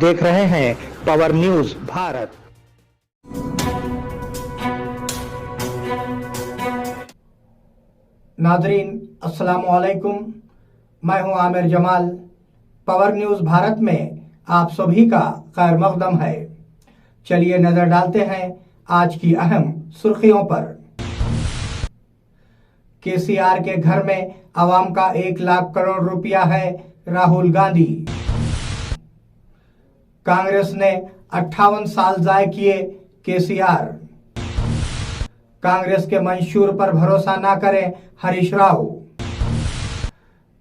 देख रहे हैं पावर न्यूज भारत। नाजरीन अस्सलाम वालेकुम, मैं हूं आमिर जमाल। पावर न्यूज भारत में आप सभी का खैर मकदम है। चलिए नजर डालते हैं आज की अहम सुर्खियों पर। केसीआर के घर में आवाम का 1 लाख करोड़ रुपया है, राहुल गांधी। कांग्रेस ने 58 साल जाए किए, केसीआर। कांग्रेस के मंशूर पर भरोसा ना करें, हरीश राव।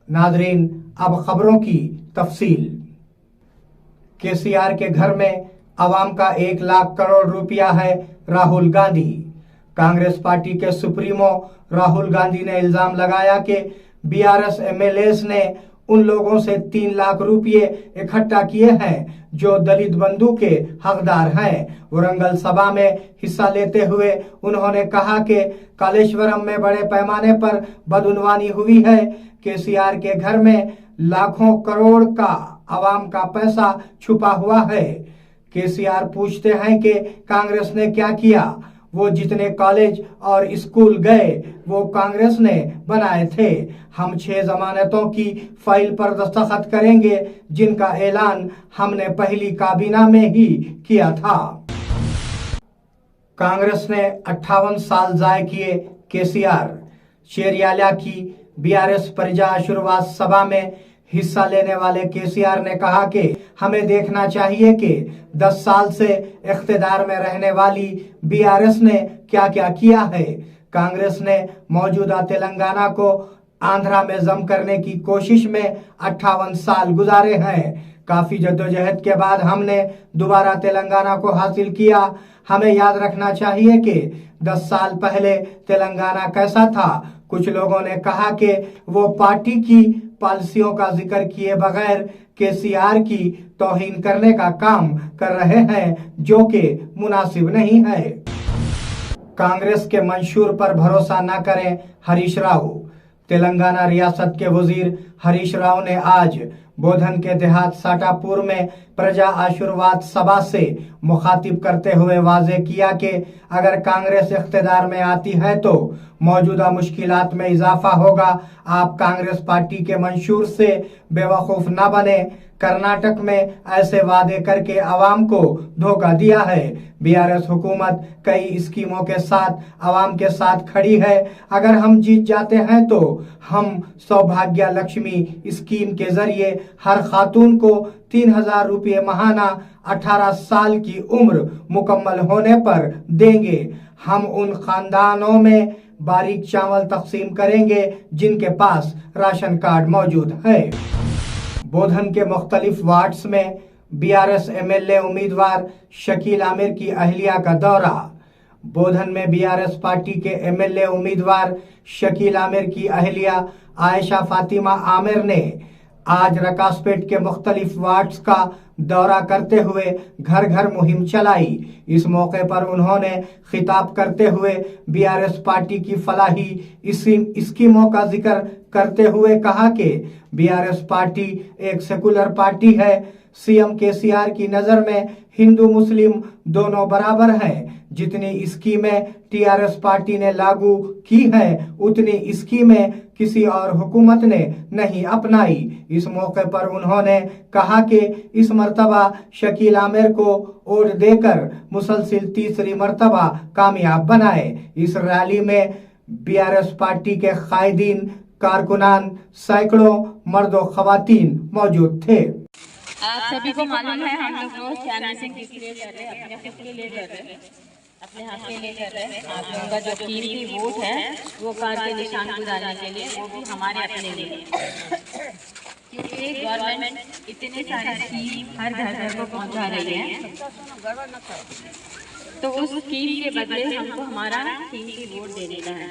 नाजरीन अब खबरों की तफसील। केसीआर के घर में आवाम का 1 लाख करोड़ रुपया है, राहुल गांधी। कांग्रेस पार्टी के सुप्रीमो राहुल गांधी ने इल्जाम लगाया कि बीआरएस एमएलएस ने उन लोगों से 3 लाख रुपये इकट्ठा किए हैं जो दलित बंधु के हकदार हैं। वरंगल सभा में हिस्सा लेते हुए उन्होंने कहा कि कालेश्वरम में बड़े पैमाने पर बदउनवानी हुई है। केसीआर के घर में लाखों करोड़ का आवाम का पैसा छुपा हुआ है। केसीआर पूछते हैं कि कांग्रेस ने क्या किया। वो जितने कॉलेज और स्कूल गए वो कांग्रेस ने बनाए थे। हम 6 जमानतों की फाइल पर दस्तखत करेंगे जिनका ऐलान हमने पहली काबीना में ही किया था। कांग्रेस ने 58 साल जाए किए, केसीआर। शेरियाला की बीआरएस प्रजा आशीर्वाद सभा में हिस्सा लेने वाले केसीआर ने कहा कि हमें देखना चाहिए कि 10 साल से इख्तिदार में रहने वाली बीआरएस ने क्या क्या किया है। कांग्रेस ने मौजूदा तेलंगाना को आंध्रा में जम करने की कोशिश में 58 साल गुजारे हैं। काफी जद्दोजहद के बाद हमने दोबारा तेलंगाना को हासिल किया। हमें याद रखना चाहिए कि 10 साल पहले तेलंगाना कैसा था। कुछ लोगों ने कहा कि वो पार्टी की पॉलिसियों का जिक्र किए बगैर केसीआर की तौहीन करने का काम कर रहे हैं, जो कि मुनासिब नहीं है। कांग्रेस के मंशूर पर भरोसा न करें, हरीश राव। तेलंगाना रियासत के वजीर हरीश राव ने आज बोधन के देहात साटापुर में प्रजा आशीर्वाद सभा से मुखातिब करते हुए वाजे किया कि अगर कांग्रेस इख्तिदार में आती है तो मौजूदा मुश्किलात में इजाफा होगा। आप कांग्रेस पार्टी के मंशूर से बेवकूफ न बने। कर्नाटक में ऐसे वादे करके आवाम को धोखा दिया है। बीआरएस हुकूमत कई स्कीमों के साथ आवाम के साथ खड़ी है। अगर हम जीत जाते हैं तो हम सौभाग्य लक्ष्मी स्कीम के जरिए हर खातून को 3000 रुपये महाना 18 साल की उम्र मुकम्मल होने पर देंगे। हम उन खानदानों में बारीक चावल तकसीम करेंगे जिनके पास राशन कार्ड मौजूद है। बोधन के मुख्तलिफ वार्ड्स में बीआरएस एमएलए उम्मीदवार शकील आमिर की अहलिया का दौरा। बोधन में बीआरएस पार्टी के एमएलए उम्मीदवार शकील आमिर की अहलिया आयशा फातिमा आमिर ने आज रकासपेट के मुख्तलिफ वार्ड्स का दौरा करते हुए घर घर मुहिम चलाई। इस मौके पर उन्होंने खिताब करते हुए बीआरएस पार्टी की फलाही स्कीमों का जिक्र करते हुए कहा कि बीआरएस पार्टी एक सेकुलर पार्टी है। सीएम केसीआर की नजर में हिंदू मुस्लिम दोनों बराबर हैं। जितनी स्कीमें टीआरएस पार्टी ने लागू की है उतनी स्कीमें किसी और हुकूमत ने नहीं अपनाई। इस मौके पर उन्होंने कहा कि इस मर्तबा शकील आमिर को वोट देकर मुसलसिल तीसरी मर्तबा कामयाब बनाए। इस रैली में बीआरएस पार्टी के कायदीन कारकुनान सैकड़ों मर्दों खवातीन मौजूद थे। आप सभी को मालूम है हम लोग रोज कैनवसिंग किस लिए कर रहे हैं, अपने खुद के लिए कर रहे हैं, अपने हाथ के लिए कर रहे हैं। आप लोगों का जो कीमती वोट है वो कार के निशान गुजारने के लिए, वो भी हमारे अपने लिए, क्योंकि गवर्नमेंट इतने सारे स्कीम हर घर घर को पहुंचा रही है। तो उस स्कीम के बदले हमको हमारा कीमती वोट देने का है।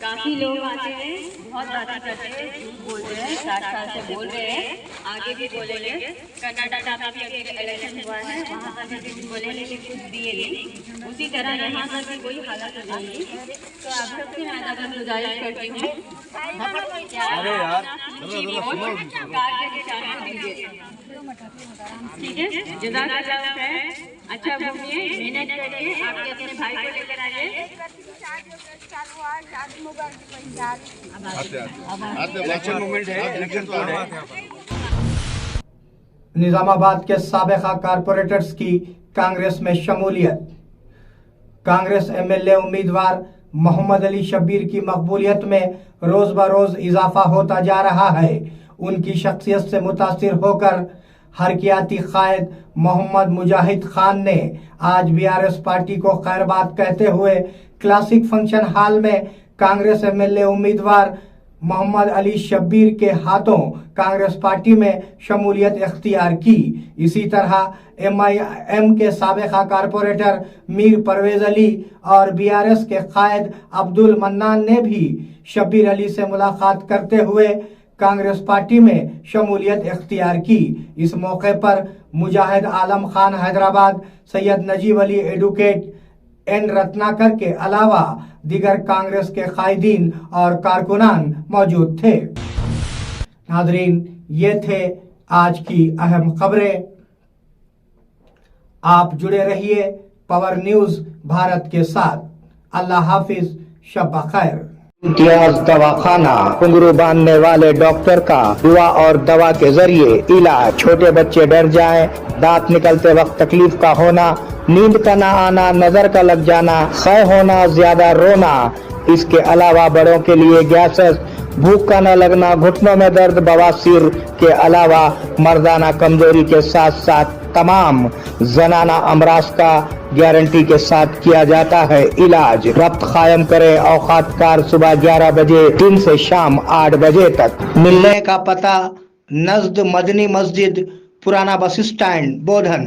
काफी लोग आते हैं, बहुत बातें करते हैं, झूठ बोल रहे हैं, 60 साल से बोल रहे हैं, आगे भी बोलेंगे। कर्नाटका में भी अभी इलेक्शन हुआ है, वहाँ पर भी कुछ बोले लेकिन कुछ दिए नहीं। उसी तरह यहाँ पर भी कोई हालत हो जाएगी। तो आप सबसे मैं ज़्यादा गुजारिश करती हूँ कार के निशान को दीजिए, ठीक है? जज़ाकल्लाह खैर। अच्छा घूमिए, मेहनत करिए, आपके अपने भाई को लेकर आइए। निजामाबाद के साबिका कारपोरेटर्स की कांग्रेस में शमूलियत। कांग्रेस एमएलए उम्मीदवार मोहम्मद अली शब्बीर की मकबूलियत में रोज बरोज इजाफा होता जा रहा है। उनकी शख्सियत से मुतासिर होकर हरकियाती कायद मोहम्मद मुजाहिद खान ने आज बीआरएस पार्टी को खैरबाद कहते हुए क्लासिक फंक्शन हॉल में कांग्रेस एमएलए उम्मीदवार मोहम्मद अली शब्बीर के हाथों कांग्रेस पार्टी में शमूलियत इख्तियार की। इसी तरह एमआईएम के साबिका कारपोरेटर मीर परवेज अली और बीआरएस के कायद अब्दुल मन्नान ने भी शब्बीर अली से मुलाकात करते हुए कांग्रेस पार्टी में शमूलियत इख्तियार की। इस मौके पर मुजाहिद आलम खान हैदराबाद, सैयद नजीब अली एडवोकेट एन रत्नाकर के अलावा दीगर कांग्रेस के कायदीन और कारकुनान मौजूद थे। नाजरीन, ये थे आज की अहम खबरें। आप जुड़े रहिए पावर न्यूज भारत के साथ। अल्लाह हाफिज, शब खैर। इम्तियाज दवाखाना, घुंघरू बांधने वाले डॉक्टर का दुआ और दवा के जरिए इलाज। छोटे बच्चे डर जाएं, दांत निकलते वक्त तकलीफ का होना, नींद का ना आना, नजर का लग जाना, खै होना, ज्यादा रोना। इसके अलावा बड़ों के लिए गैसेस, भूख का न लगना, घुटनों में दर्द, बवासीर के अलावा मर्दाना कमजोरी के साथ साथ तमाम जनाना अमराज का गारंटी के साथ किया जाता है इलाज। रब्त कायम करें औकात कार सुबह 11 बजे दिन से शाम 8 बजे तक। मिलने का पता नज़द मदनी मस्जिद, पुराना बस स्टैंड, बोधन।